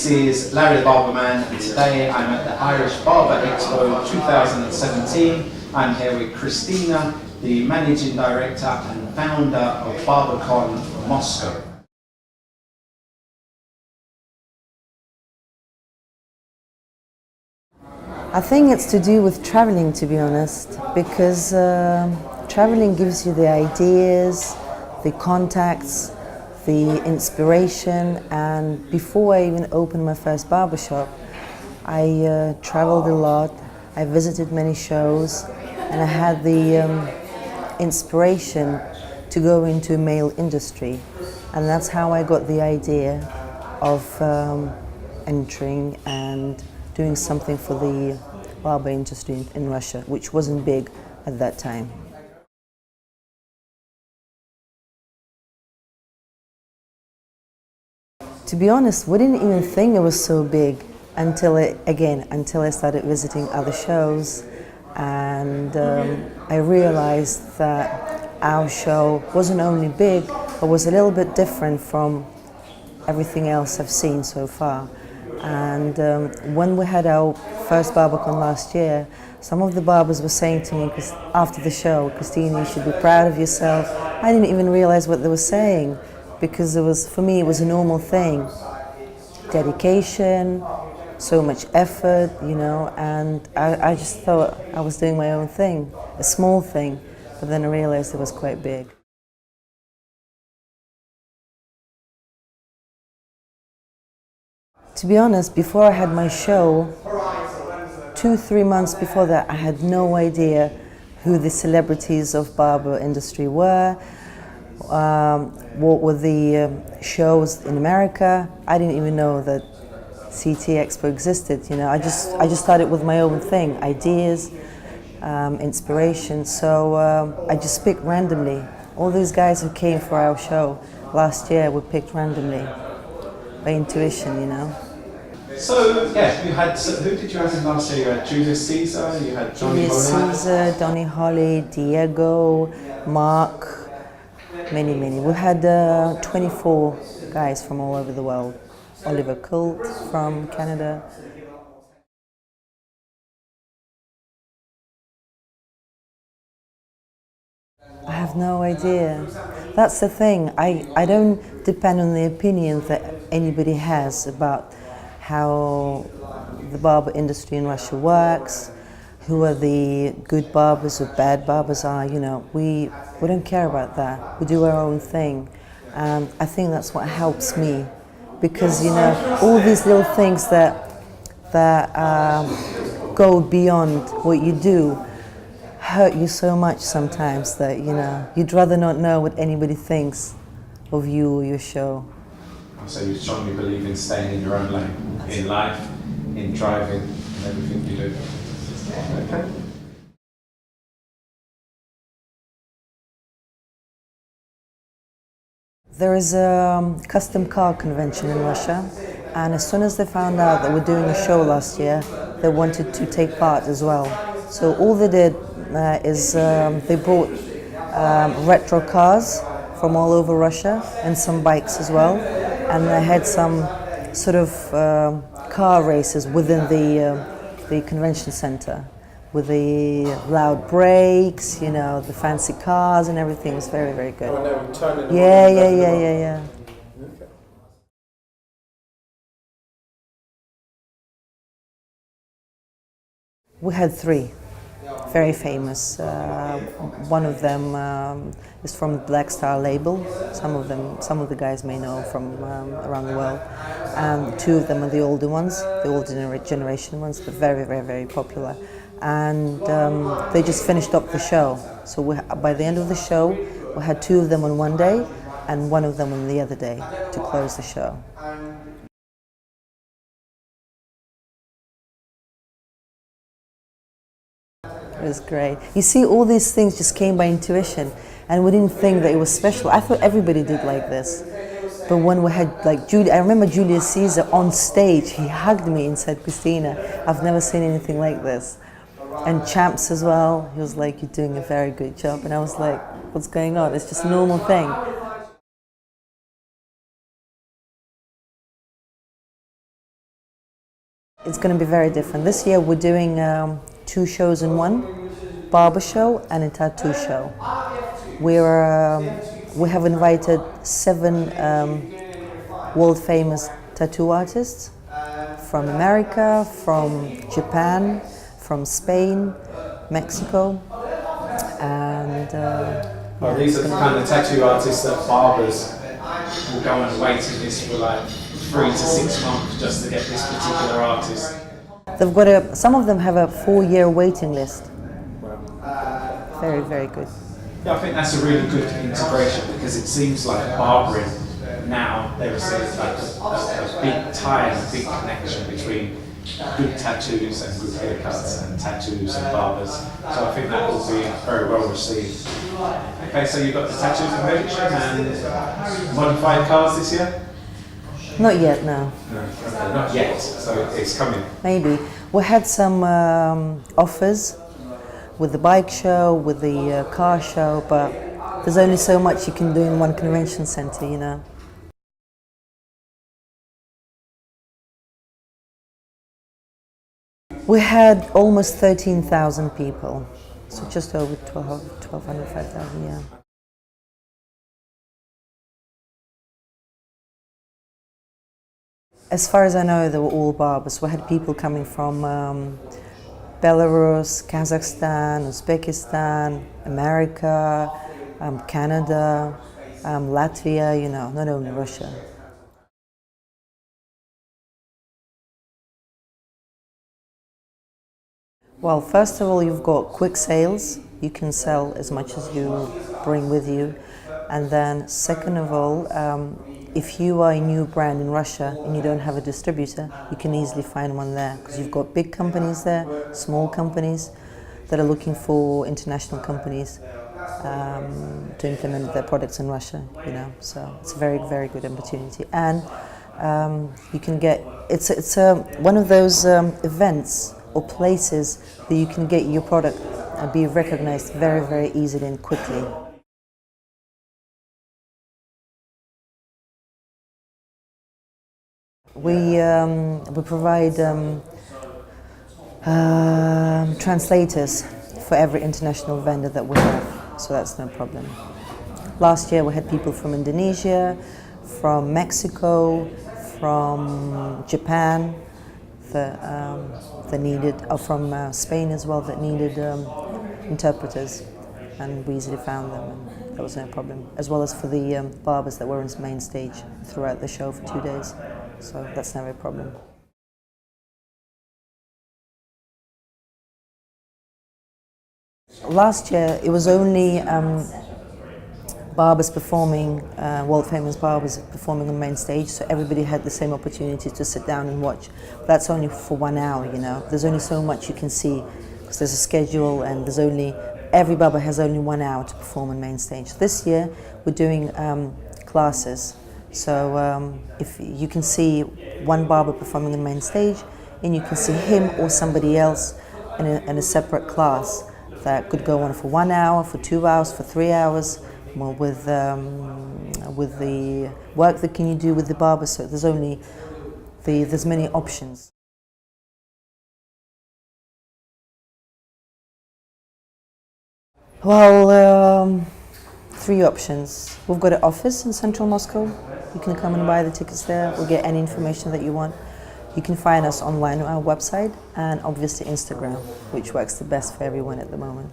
This is Larry the Barber Man, and today I'm at the Irish Barber Expo 2017. I'm here with Kristina, the Managing Director and Founder of BarberCon Moscow. I think it's to do with traveling, to be honest, because traveling gives you the ideas, the contacts, the inspiration, and before I even opened my first barbershop, I traveled a lot, I visited many shows, and I had the inspiration to go into male industry, and that's how I got the idea of entering and doing something for the barber industry in Russia, which wasn't big at that time. To be honest, we didn't even think it was so big until I started visiting other shows, and I realized that our show wasn't only big, but was a little bit different from everything else I've seen so far. And when we had our first BarberCon last year, some of the barbers were saying to me after the show, "Kristina, you should be proud of yourself." I didn't even realize what they were saying, because for me it was a normal thing. Dedication, so much effort, you know, and I just thought I was doing my own thing, a small thing, but then I realized it was quite big. To be honest, before I had my show, 2-3 months before that, I had no idea who the celebrities of barber industry were, what were the shows in America. I didn't even know that CT Expo existed, you know. I just started with my own thing, ideas, inspiration, so I just picked randomly. All those guys who came for our show last year were picked randomly, by intuition, you know. So, yeah, who did you have in last year? You had Julius Caesar, you had Johnny Julius Caesar, Donny Holly, Diego, Mark, many. We had 24 guys from all over the world. Oliver Colt from Canada. I have no idea. That's the thing. I don't depend on the opinion that anybody has about how the barber industry in Russia works, who are the good barbers or bad barbers are, you know. We don't care about that. We do our own thing. And I think that's what helps me, because, you know, all these little things that go beyond what you do hurt you so much sometimes that, you know, you'd rather not know what anybody thinks of you or your show. So you strongly believe in staying in your own lane, in life, in driving, in everything you do. Okay. There is a custom car convention in Russia, and as soon as they found out that we're doing a show last year, they wanted to take part as well. So all they did is they brought retro cars from all over Russia and some bikes as well, and they had some sort of car races within the convention center, with the loud brakes, you know, the fancy cars and everything. It was very good. Yeah. We had 3 very famous. One of them is from the Black Star label. Some of the guys may know from around the world. 2 of them are the older ones, the older generation ones, but very popular. And they just finished up the show. So by the end of the show, we had 2 of them on one day and 1 of them on the other day to close the show. It was great. You see, all these things just came by intuition, and we didn't think that it was special. I thought everybody did like this. But when we had, like, I remember Julius Caesar on stage, he hugged me and said, "Kristina, I've never seen anything like this." And Champs as well, he was like, "You're doing a very good job." And I was like, "What's going on? It's just a normal thing." It's going to be very different. This year we're doing 2 shows in one, barber show and a tattoo show. We have invited 7 world famous tattoo artists from America, from Japan, from Spain, Mexico, and well, these are the kind of tattoo artists that barbers will go and wait in this for like 3 to 6 months just to get this particular artist. They've got some of them have a 4-year waiting list. Very, very good. Yeah, I think that's a really good integration because it seems like barbering now there is a big tie and a big connection between good tattoos and good haircuts and tattoos and barbers. So I think that will be very well received. Okay, so you've got the tattoo convention and modified cars this year? Not yet, no. No, okay, not yet, so it's coming. Maybe. We had some offers with the bike show, with the car show, but there's only so much you can do in one convention center, you know. We had almost 13,000 people, so just over 1,200, 5,000, yeah. As far as I know, they were all barbers. We had people coming from Belarus, Kazakhstan, Uzbekistan, America, Canada, Latvia, you know, not only Russia. Well, first of all, you've got quick sales. You can sell as much as you bring with you. And then second of all, if you are a new brand in Russia and you don't have a distributor, you can easily find one there because you've got big companies there, small companies that are looking for international companies to implement their products in Russia, you know. So it's a very, very good opportunity. And you can get, it's one of those events or places that you can get your product and be recognized very, very easily and quickly. We provide translators for every international vendor that we have, so that's no problem. Last year we had people from Indonesia, from Mexico, from Japan, that needed, or from Spain as well, that needed interpreters, and we easily found them, and that was no problem. As well as for the barbers that were on the main stage throughout the show for 2 days. So that's never a problem. Last year it was only barbers performing, world famous barbers performing on the main stage, so everybody had the same opportunity to sit down and watch. But that's only for 1 hour, you know. There's only so much you can see because there's a schedule and every barber has only 1 hour to perform on main stage. This year we're doing classes. So if you can see one barber performing on the main stage, and you can see him or somebody else in a separate class that could go on for 1 hour, for 2 hours, for 3 hours, well, with the work that can you do with the barber. So there's many options. Well, 3 options. We've got an office in central Moscow. You can come and buy the tickets there or get any information that you want. You can find us online on our website and obviously Instagram, which works the best for everyone at the moment.